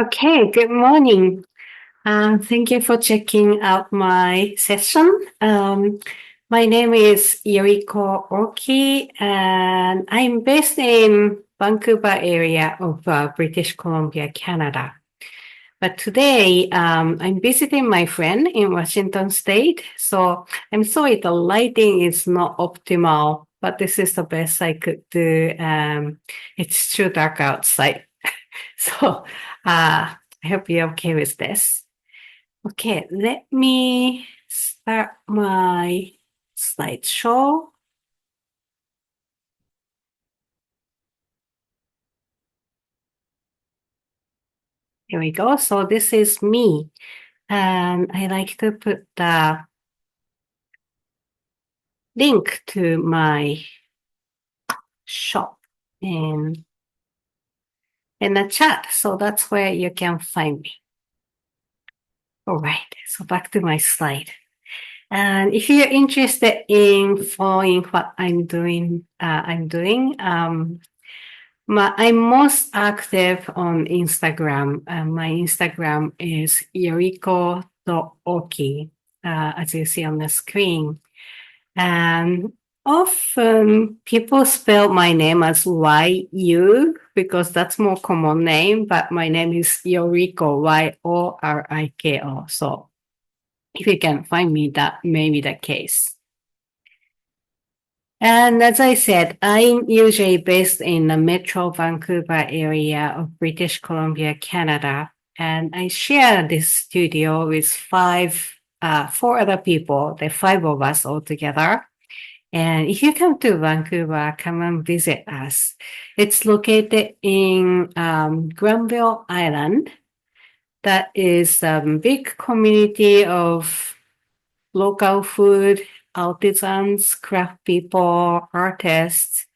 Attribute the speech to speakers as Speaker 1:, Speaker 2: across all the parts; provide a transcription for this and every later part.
Speaker 1: Okay, good morning. Thank you for checking out my session. My name is Yoriko Oki, and I'm based in Vancouver area of British Columbia, Canada. But today, I'm visiting my friend in Washington State. So I'm sorry the lighting is not optimal, but this is the best I could do. It's too dark outside. So I hope you're okay with this. Okay, let me start my slideshow. Here we go. So this is me. And I like to put the link to my shop in the chat. So that's where you can find me. All right. So back to my slide. And if you're interested in following what I'm most active on Instagram. My Instagram is yoriko.oki, as you see on the screen. And often people spell my name as YU because that's more common name, but my name is Yoriko, Yoriko. So if you can find me, that may be the case. And as I said, I'm usually based in the Metro Vancouver area of British Columbia, Canada. And I share this studio with four other people, the five of us all together. And if you come to Vancouver, come and visit us. It's located in Granville Island. That is a big community of local food, artisans, craft people, artists.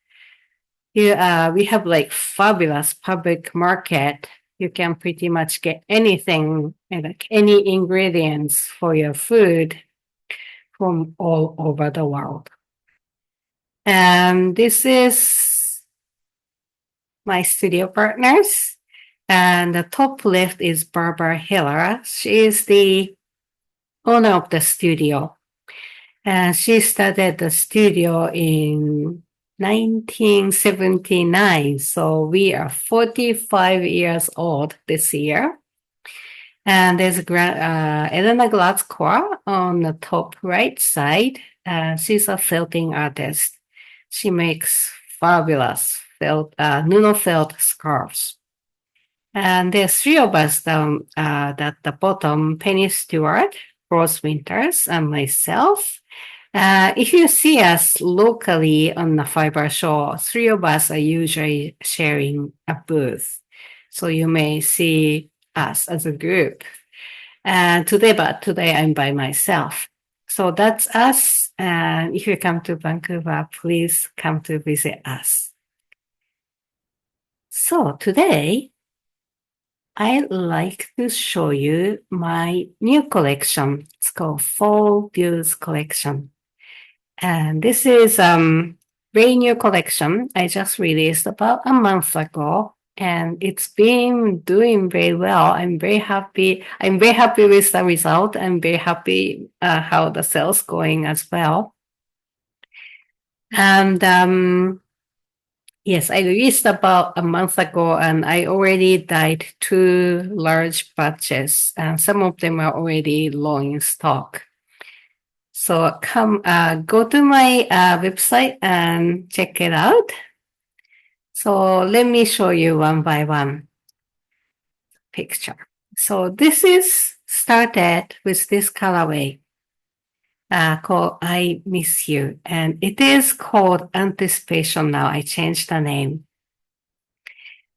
Speaker 1: Yeah, we have like fabulous public market. You can pretty much get anything, like any ingredients for your food from all over the world. And this is my studio partners. And the top left is Barbara Hiller. She is the owner of the studio. And she started the studio in 1979. So we are 45 years old this year. And there's Elena Glatzkor on the top right side. She's a felting artist. She makes fabulous Nuno felt scarves. And there's three of us down at the bottom, Penny Stewart, Rose Winters, and myself. If you see us locally on the fiber show, three of us are usually sharing a booth. So you may see us as a group. But today I'm by myself. So that's us. And if you come to Vancouver, please come to visit us. So today, I'd like to show you my new collection. It's called Fall Views Collection. And this is very new collection I just released about a month ago, and it's been doing very well. I'm very happy. I'm very happy with the result. I'm very happy how the sales going as well. And yes, I released about a month ago, and I already dyed two large batches, and some of them are already low in stock. So go to my website and check it out. So let me show you one by one picture. So this is started with this colorway called I Miss You. And it is called Anticipation now. I changed the name.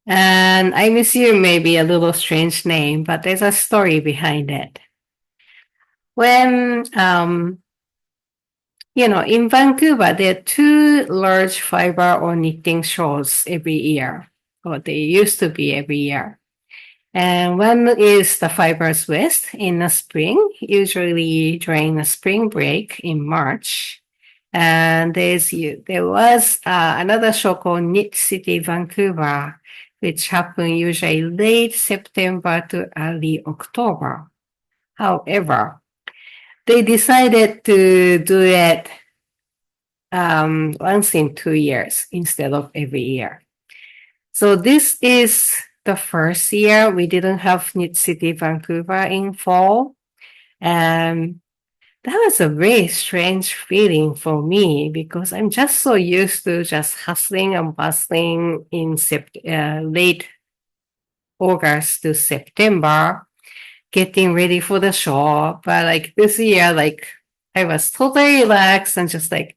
Speaker 1: And I Miss You may be a little strange name, but there's a story behind it. When in Vancouver, there are two large fiber or knitting shows every year, or they used to be every year. And one is the Fibers West in the spring, usually during the spring break in March. And there was another show called Knit City Vancouver which happen usually late September to early October. However, they decided to do it once in 2 years instead of every year. So this is the first year we didn't have Knit City Vancouver in fall. And that was a very strange feeling for me because I'm just so used to just hustling and bustling in late August to September, getting ready for the show. But like this year, like I was totally relaxed and just like,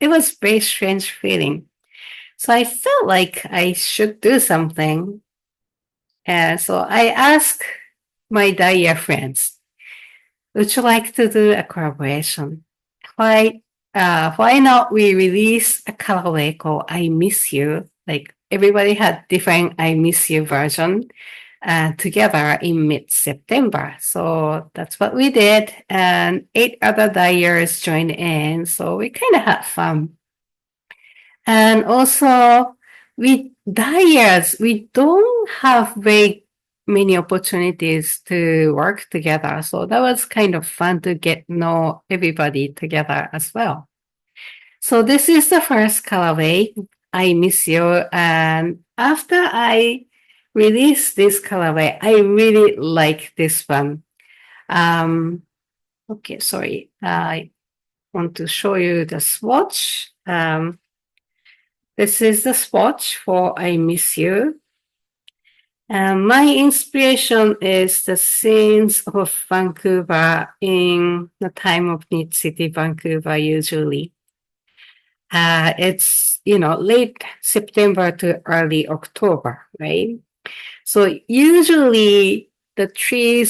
Speaker 1: it was very strange feeling. So I felt like I should do something. And so I asked my dye friends, would you like to do a collaboration? Why not we release a colorway called I Miss You? Like everybody had different I Miss You version together in mid-September. So that's what we did. And 8 other dyers joined in. So we kind of had fun. And also, with dyers, we don't have very many opportunities to work together. So that was kind of fun to get know everybody together as well. So this is the first colorway, I Miss You. And after I released this colorway, I really like this one. Okay, sorry. I want to show you the swatch. This is the swatch for I Miss You. My inspiration is the scenes of Vancouver in the time of Knit City Vancouver usually. It's, late September to early October, right? So usually the tree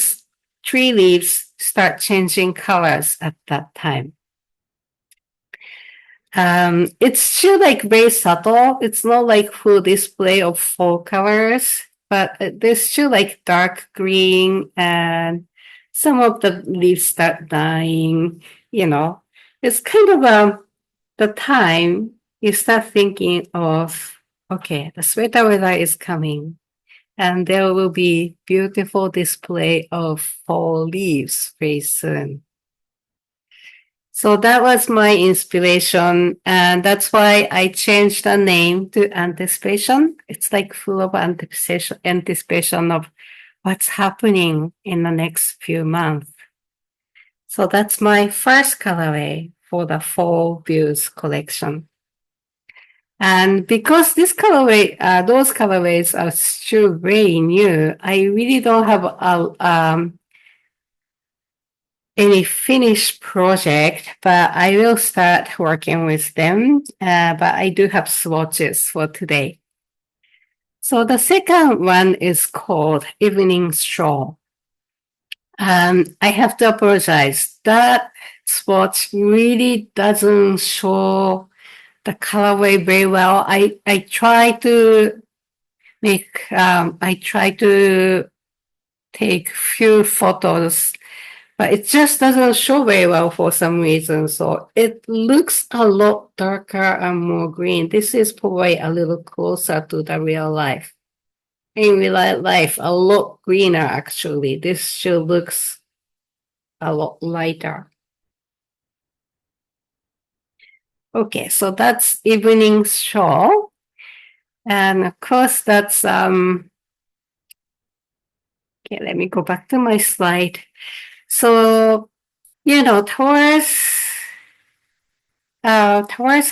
Speaker 1: leaves start changing colors at that time. It's still like very subtle. It's not like full display of fall colors, but there's still like dark green and some of the leaves start dying, It's kind of the time you start thinking of, okay, the sweater weather is coming and there will be beautiful display of fall leaves very soon. So that was my inspiration, and that's why I changed the name to Anticipation. It's like full of anticipation of what's happening in the next few months. So that's my first colorway for the Fall Views collection. And because those colorways are still very new, I really don't have any finished project, but I will start working with them. But I do have swatches for today. So the second one is called Evening Stroll. I have to apologize. That swatch really doesn't show the colorway very well. I try to take few photos, but it just doesn't show very well for some reason. So it looks a lot darker and more green. This is probably a little closer to the real life. In real life, a lot greener actually. This still looks a lot lighter. Okay, so that's Evening Shawl. And of course that's okay, let me go back to my slide. So, towards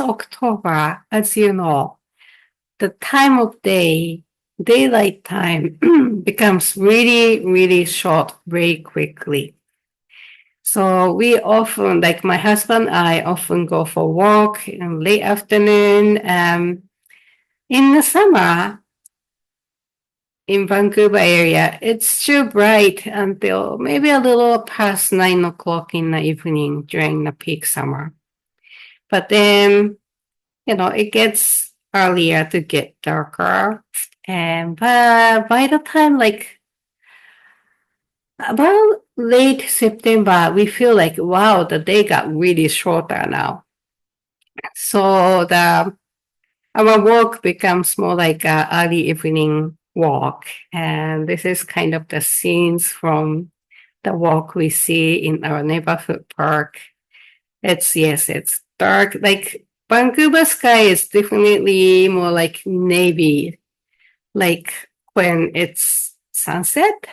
Speaker 1: October, as you know, the time of daylight time becomes really, really short very quickly. So we often, like my husband and I often go for a walk in late afternoon. In the summer, in Vancouver area, it's still bright until maybe a little past 9 o'clock in the evening during the peak summer. But then, it gets earlier to get darker. And by the time, like about late September, we feel like, wow, the day got really shorter now. So our walk becomes more like a early evening walk. And this is kind of the scenes from the walk we see in our neighborhood park. Yes, it's dark. Like Vancouver sky is definitely more like navy, like when it's sunset.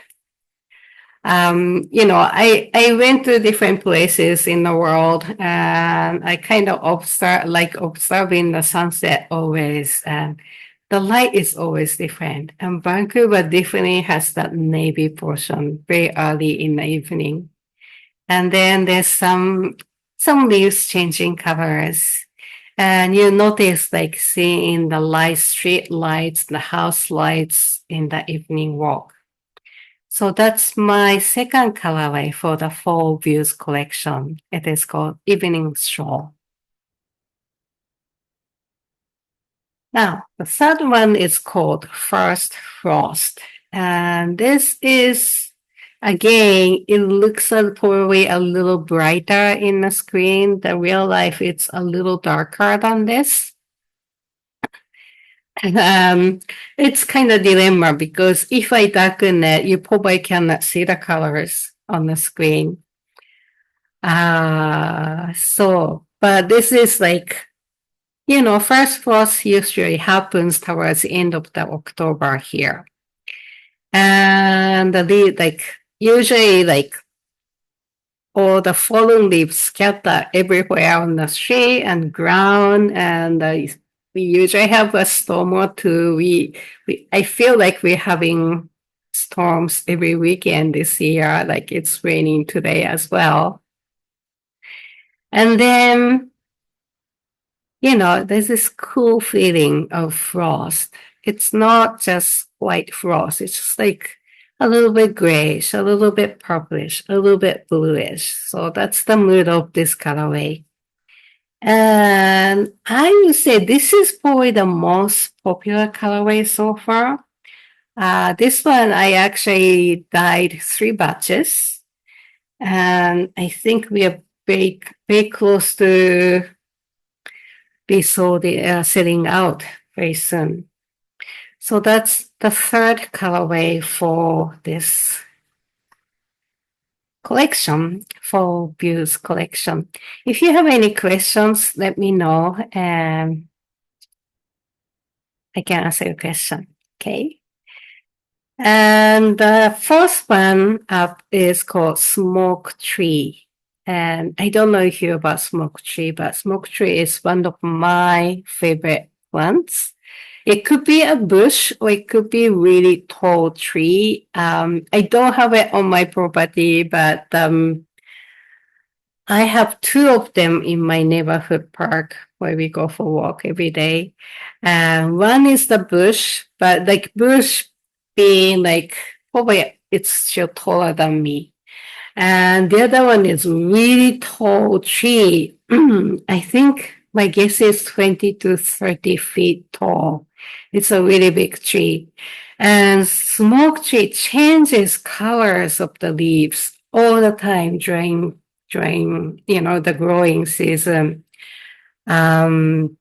Speaker 1: I went to different places in the world and I kind of observing the sunset always. And the light is always different. And Vancouver definitely has that navy portion very early in the evening. And then there's some leaves changing colors. And you notice like seeing the street lights, the house lights in the evening walk. So that's my second colorway for the Fall Views collection. It is called Evening Stroll. Now, the third one is called First Frost. And this is, again, it looks probably a little brighter in the screen. The real life, it's a little darker than this. It's kind of dilemma because if I darken it, you probably cannot see the colors on the screen. But this is like, first frost usually happens towards the end of the October here. And usually all the fallen leaves scatter everywhere on the street and ground. And we usually have a storm or two. I feel like we're having storms every weekend this year. Like it's raining today as well. And then, there's this cool feeling of frost. It's not just white frost. It's just like a little bit grayish, a little bit purplish, a little bit bluish. So that's the mood of this colorway. And I would say this is probably the most popular colorway so far. This one, I actually dyed 3 batches. And I think we are very, very close to be selling out very soon. So that's the third colorway for this collection, Fall Views collection. If you have any questions, let me know and I can answer your question. Okay. And the first one up is called Smoke Tree. And I don't know if you know about Smoke Tree, but Smoke Tree is one of my favorite plants. It could be a bush or it could be a really tall tree. I don't have it on my property, but I have 2 of them in my neighborhood park where we go for a walk every day. And one is the bush, but like bush being like probably it's still taller than me. And the other one is really tall tree. I think my guess is 20 to 30 feet tall. It's a really big tree. And smoke tree changes colors of the leaves all the time during the growing season. It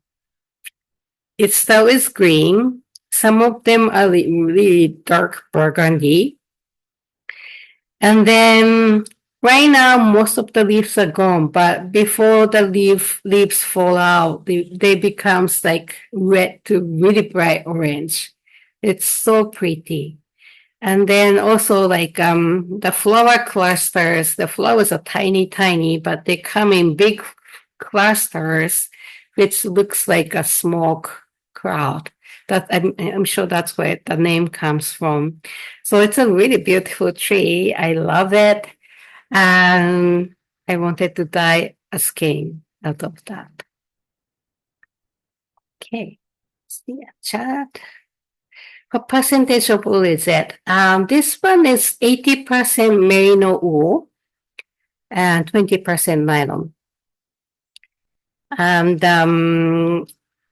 Speaker 1: starts with green. Some of them are really dark burgundy. And then right now, most of the leaves are gone, but before the leaves fall out, they becomes like red to really bright orange. It's so pretty. And then also like the flower clusters, the flowers are tiny, tiny, but they come in big clusters, which looks like a smoke cloud. That I'm sure that's where the name comes from. So it's a really beautiful tree. I love it. And I wanted to dye a skein out of that. Okay. See a chart. What percentage of wool is it? This one is 80% merino wool and 20% nylon. And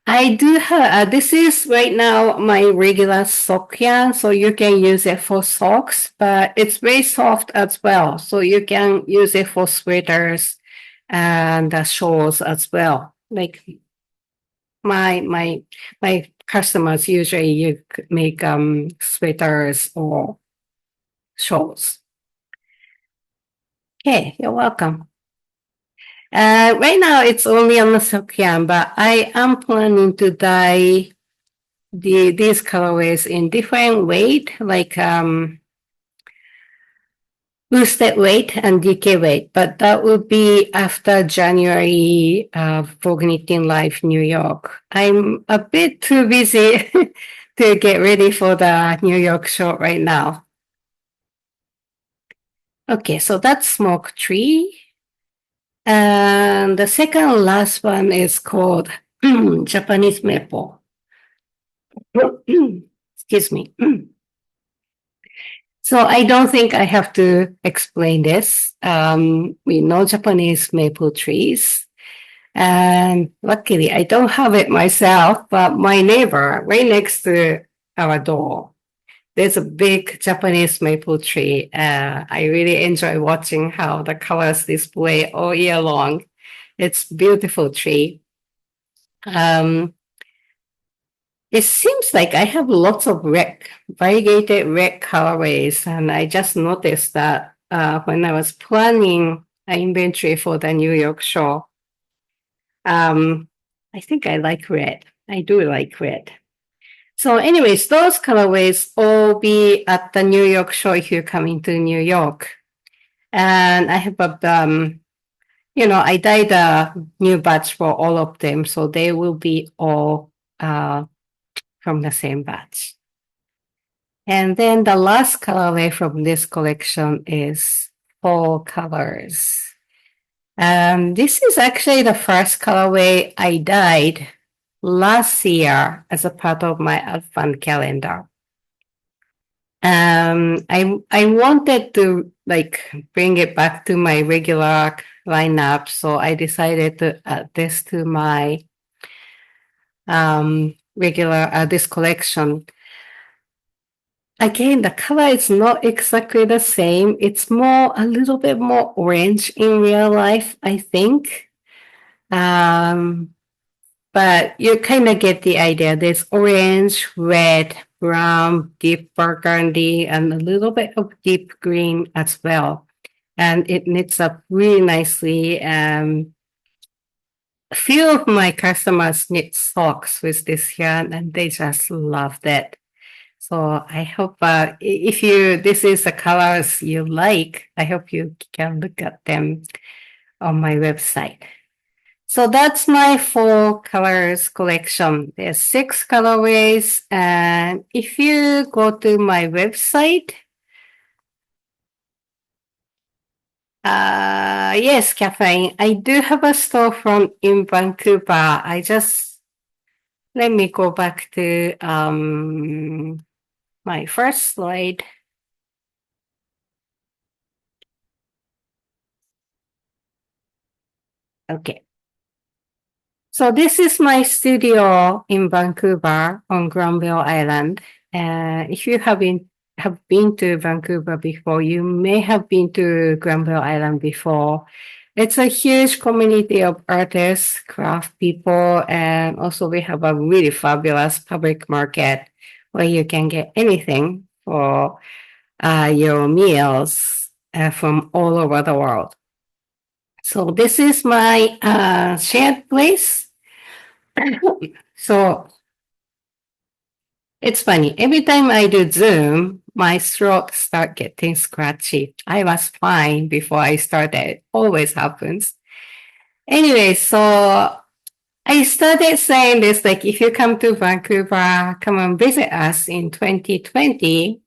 Speaker 1: I do have, this is right now my regular sock yarn, so you can use it for socks, but it's very soft as well. So you can use it for sweaters and shawls as well. Like my customers usually you make sweaters or shawls. Okay, you're welcome. Right now it's only on the silkyan, but I am planning to dye these colorways in different weight, like boosted weight and decay weight, but that will be after January Vogue Knitting Live New York. I'm a bit too busy to get ready for the New York show right now. Okay, so that's Smoke Tree. And the second last one is called Japanese Maple. Excuse me. So I don't think I have to explain this. We know Japanese maple trees. And luckily, I don't have it myself, but my neighbor right next to our door, there's a big Japanese maple tree. I really enjoy watching how the colors display all year long. It's a beautiful tree. It seems like I have lots of variegated red colorways, and I just noticed that when I was planning an inventory for the New York show. I think I like red. I do like red. So anyways, those colorways will be at the New York show if you're coming to New York. And I have I dyed a new batch for all of them, so they will be all from the same batch. And then the last colorway from this collection is Fall Colors. This is actually the first colorway I dyed last year as a part of my advent calendar. I wanted to bring it back to my regular lineup, so I decided to add this to my this collection. Again, the color is not exactly the same. It's a little bit more orange in real life, I think. But you kind of get the idea. There's orange, red, brown, deep burgundy, and a little bit of deep green as well. And it knits up really nicely. A few of my customers knit socks with this yarn, and they just loved it. So I hope if this is the colors you like, I hope you can look at them on my website. So that's my Fall Colors collection. There's 6 colorways, and if you go to my website, yes, Catherine, I do have a storefront in Vancouver. Let me go back to my first slide. Okay. So this is my studio in Vancouver on Granville Island. If you have been to Vancouver before, you may have been to Granville Island before. It's a huge community of artists, craft people, and also we have a really fabulous public market where you can get anything for your meals from all over the world. So this is my shared place. So it's funny. Every time I do Zoom, my throat starts getting scratchy. I was fine before I started. It always happens. Anyway, so I started saying this, if you come to Vancouver, come and visit us in 2020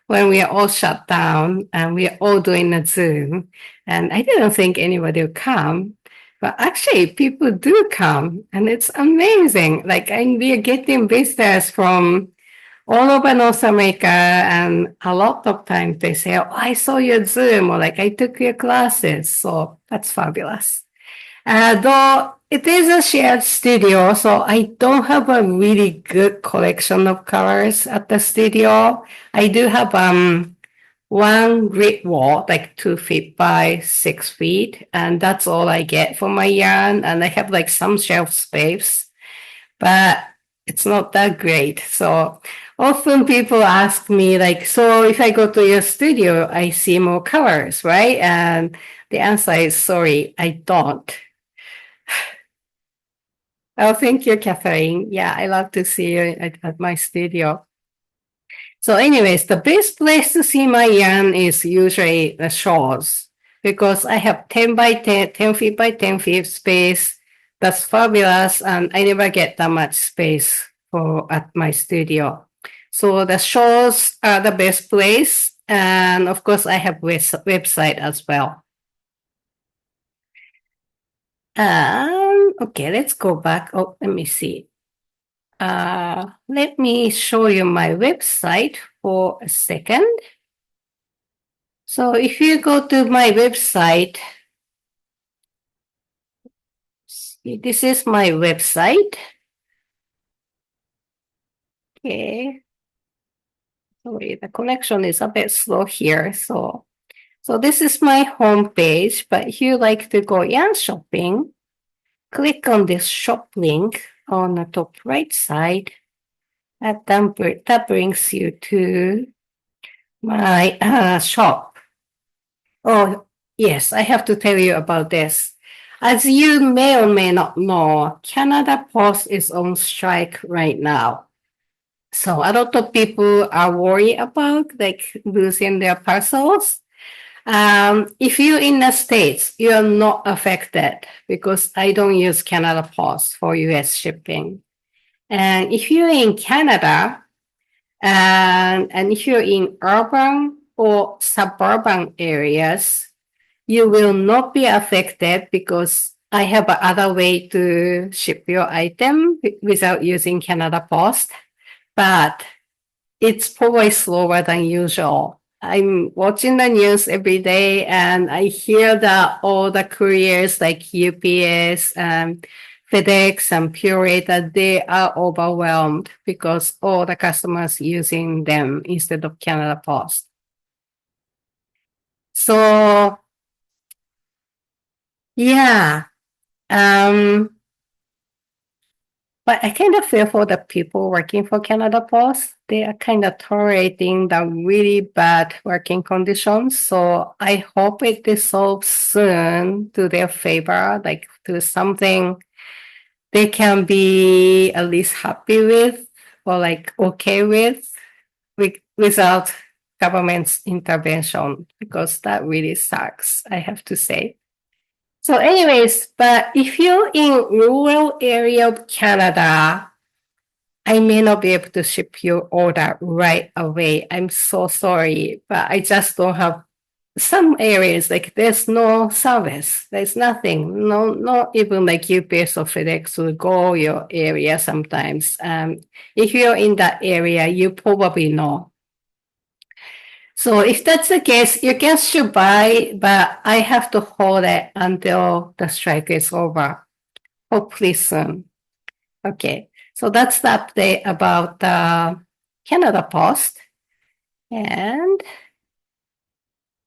Speaker 1: when we are all shut down and we are all doing a Zoom. And I didn't think anybody would come. But actually, people do come, and it's amazing. We are getting visitors from all over North America, and a lot of times they say, "Oh, I saw your Zoom," or I took your classes. So that's fabulous. Though it is a shared studio, so I don't have a really good collection of colors at the studio. I do have one grid wall, 2 feet by 6 feet, and that's all I get for my yarn. And I have some shelf space, but it's not that great. So often people ask me like, so if I go to your studio, I see more colors, right? And the answer is sorry, I don't. Oh, thank you, Catherine. Yeah, I love to see you at my studio. So anyways, the best place to see my yarn is usually the shores because I have 10 by 10, 10 feet by 10 feet space. That's fabulous. And I never get that much space for at my studio. So the shores are the best place. And of course, I have website as well. Okay, let's go back. Oh, let me see. Let me show you my website for a second. So if you go to my website, this is my website. Okay. Sorry, the connection is a bit slow here. So this is my home page, but if you like to go yarn shopping, click on this shop link on the top right side. That brings you to my shop. Oh, yes, I have to tell you about this. As you may or may not know, Canada Post is on strike right now. So a lot of people are worried about like losing their parcels. If you're in the States, you're not affected because I don't use Canada Post for US shipping. And if you're in Canada, and if you're in urban or suburban areas, you will not be affected because I have another way to ship your item without using Canada Post, but it's probably slower than usual. I'm watching the news every day and I hear that all the couriers like UPS and FedEx and Puree that they are overwhelmed because all the customers using them instead of Canada Post. So yeah, but I kind of feel for the people working for Canada Post. They are kind of tolerating the really bad working conditions. So I hope it dissolves soon to their favor, like to something they can be at least happy with or like okay with without government's intervention, because that really sucks, I have to say. So anyways, but if you're in rural area of Canada, I may not be able to ship your order right away. I'm so sorry, but I just don't have some areas like there's no service. There's nothing. No, not even like UPS or FedEx will go your area sometimes. If you're in that area, you probably know. So if that's the case, you can still buy, but I have to hold it until the strike is over. Hopefully soon. Okay. So that's the update about Canada Post. And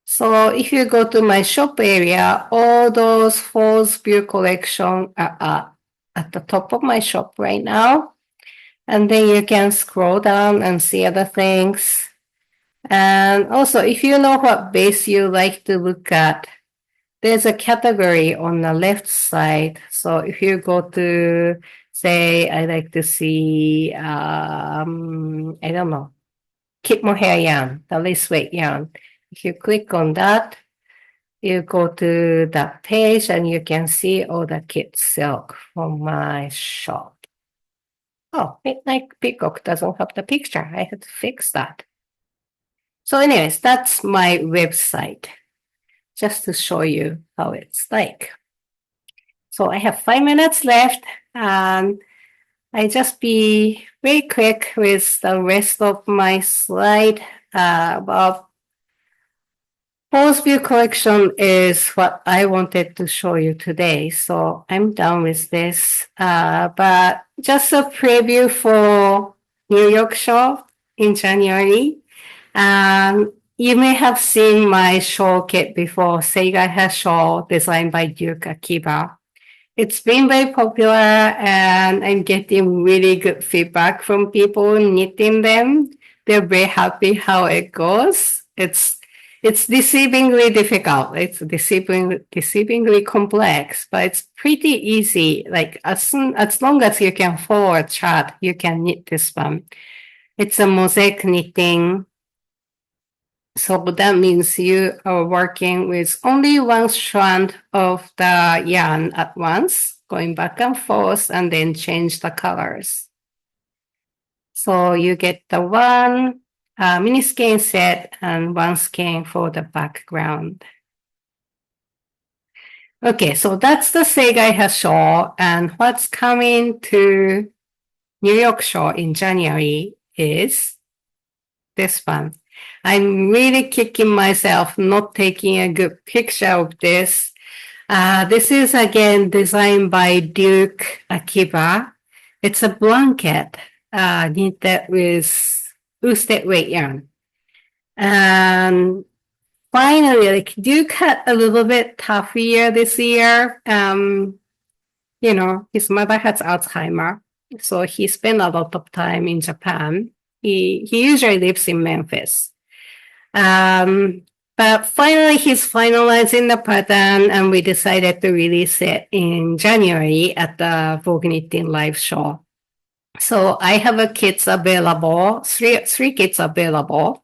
Speaker 1: so if you go to my shop area, all those Falls View collection are at the top of my shop right now. And then you can scroll down and see other things. And also, if you know what base you like to look at, there's a category on the left side. So if you go to, say, I like to see, I don't know, keep mohair yarn, the lace weight yarn. If you click on that, you go to that page and you can see all the kit silk from my shop. Oh, Midnight Peacock doesn't have the picture. I had to fix that. So anyways, that's my website, just to show you how it's like. So I have 5 minutes left, and I just be very quick with the rest of my slide. About Paul's View collection is what I wanted to show you today. So I'm done with this. But just a preview for New York show in January. You may have seen my shawl kit before, Seigai hair shawl designed by Duke Akiba. it's been very popular and I'm getting really good feedback from people knitting them. They're very happy how it goes. It's deceivingly difficult. It's deceivingly complex, but it's pretty easy. Like as long as you can follow a chart, you can knit this one. It's a mosaic knitting. So that means you are working with only one strand of the yarn at once, going back and forth, and then change the colors. So you get the one mini skein set and one skein for the background. Okay, so that's the Seigai show, and what's coming to New York show in January is this one. I'm really kicking myself not taking a good picture of this. This is again designed by Duke Akiba. It's a blanket knitted with worsted weight yarn. And finally, like Duke had a little bit tough year this year. You know, his mother has Alzheimer, so he spent a lot of time in Japan. He usually lives in Memphis. But finally, he's finalizing the pattern, and we decided to release it in January at the Vogue Knitting Live show. So I have a kits available, three kits available.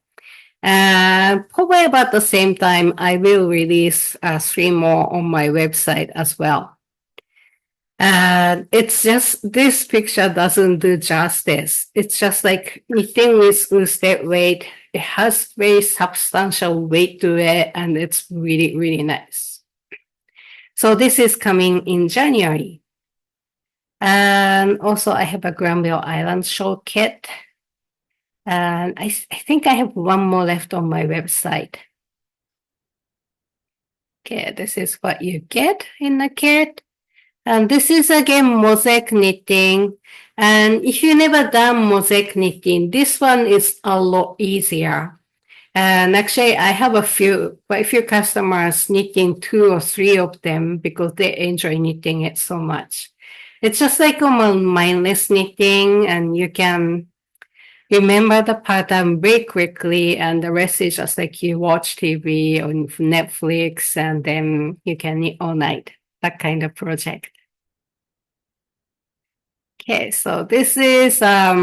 Speaker 1: And probably about the same time, I will release 3 more on my website as well. And it's just, this picture doesn't do justice. It's just like knitting with worsted weight. It has very substantial weight to it, and it's really, really nice. So this is coming in January. And also I have a Granville Island shawl kit. And I think I have one more left on my website. Okay, this is what you get in the kit. And this is again mosaic knitting. And if you never done mosaic knitting, this one is a lot easier. And actually, I have quite a few customers knitting 2 or 3 of them because they enjoy knitting it so much. It's just like a mindless knitting, and you can remember the pattern very quickly, and the rest is just like you watch TV on Netflix, and then you can knit all night. That kind of project. Okay, so this is a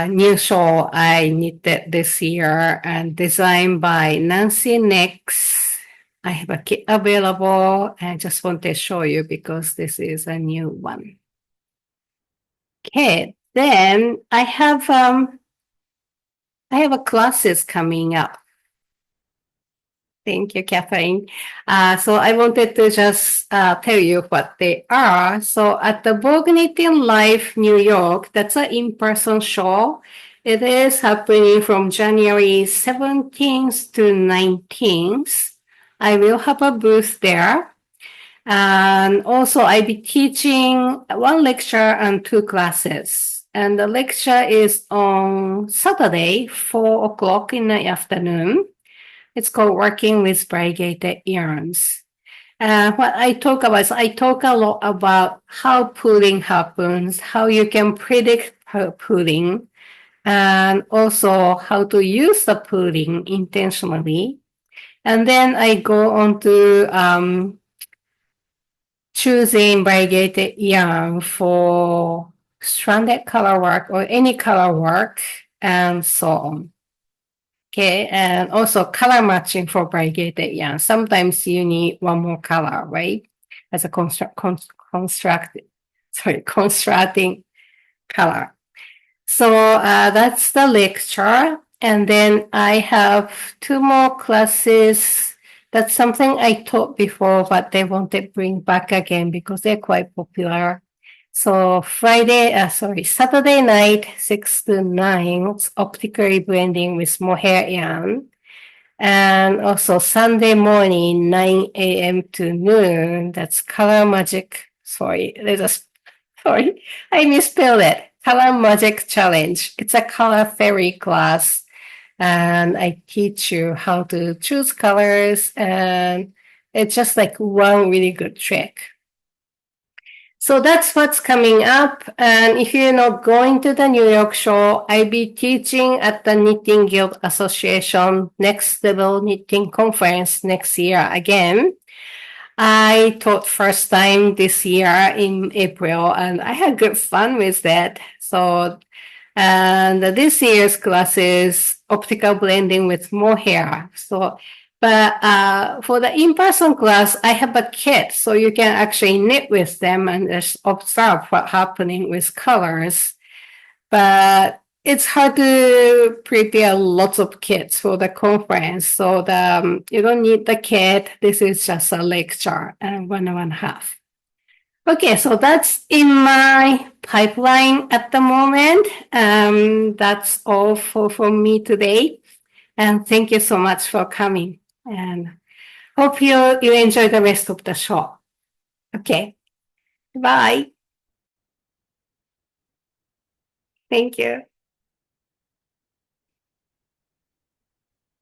Speaker 1: new shawl I knitted this year and designed by Nancy Nix. I have a kit available. I just want to show you because this is a new one. Okay, then I have a classes coming up. Thank you, Catherine. So I wanted to just tell you what they are. So at the Vogue Knitting Live New York, that's an in-person show. It is happening from January 17th to 19th. I will have a booth there. And also I'll be teaching 1 lecture and 2 classes. And the lecture is on Saturday, 4 o'clock in the afternoon. It's called Working with Variegated Yarns. What I talk about is I talk a lot about how pooling happens, how you can predict pooling, and also how to use the pooling intentionally. And then I go on to choosing variegated yarn for stranded color work or any color work, and so on. Okay, and also color matching for variegated yarn. Sometimes you need one more color, right? As a constructing color. So that's the lecture. And then I have 2 more classes. That's something I taught before, but they want to bring back again because they're quite popular. So Saturday night, 6 to 9, it's optically blending with mohair yarn. And also Sunday morning, 9 a.m. to noon, that's Color Magic. I misspelled it. Color Magic Challenge. It's a color fairy class. And I teach you how to choose colors and It's just like one really good trick. So that's what's coming up. And if you're not going to the New York show, I'll be teaching at the Knitting Guild Association Next Level Knitting Conference next year again. I taught first time this year in April, and I had good fun with that. So, and this year's class is optical blending with mohair. So, but for the in-person class, I have a kit, so you can actually knit with them and just observe what's happening with colors. But it's hard to prepare lots of kits for the conference. So you don't need the kit. This is just a lecture and 1.5. Okay, so that's in my pipeline at the moment. That's all from me today. And thank you so much for coming. And hope you enjoy the rest of the show. Okay, bye. Thank you.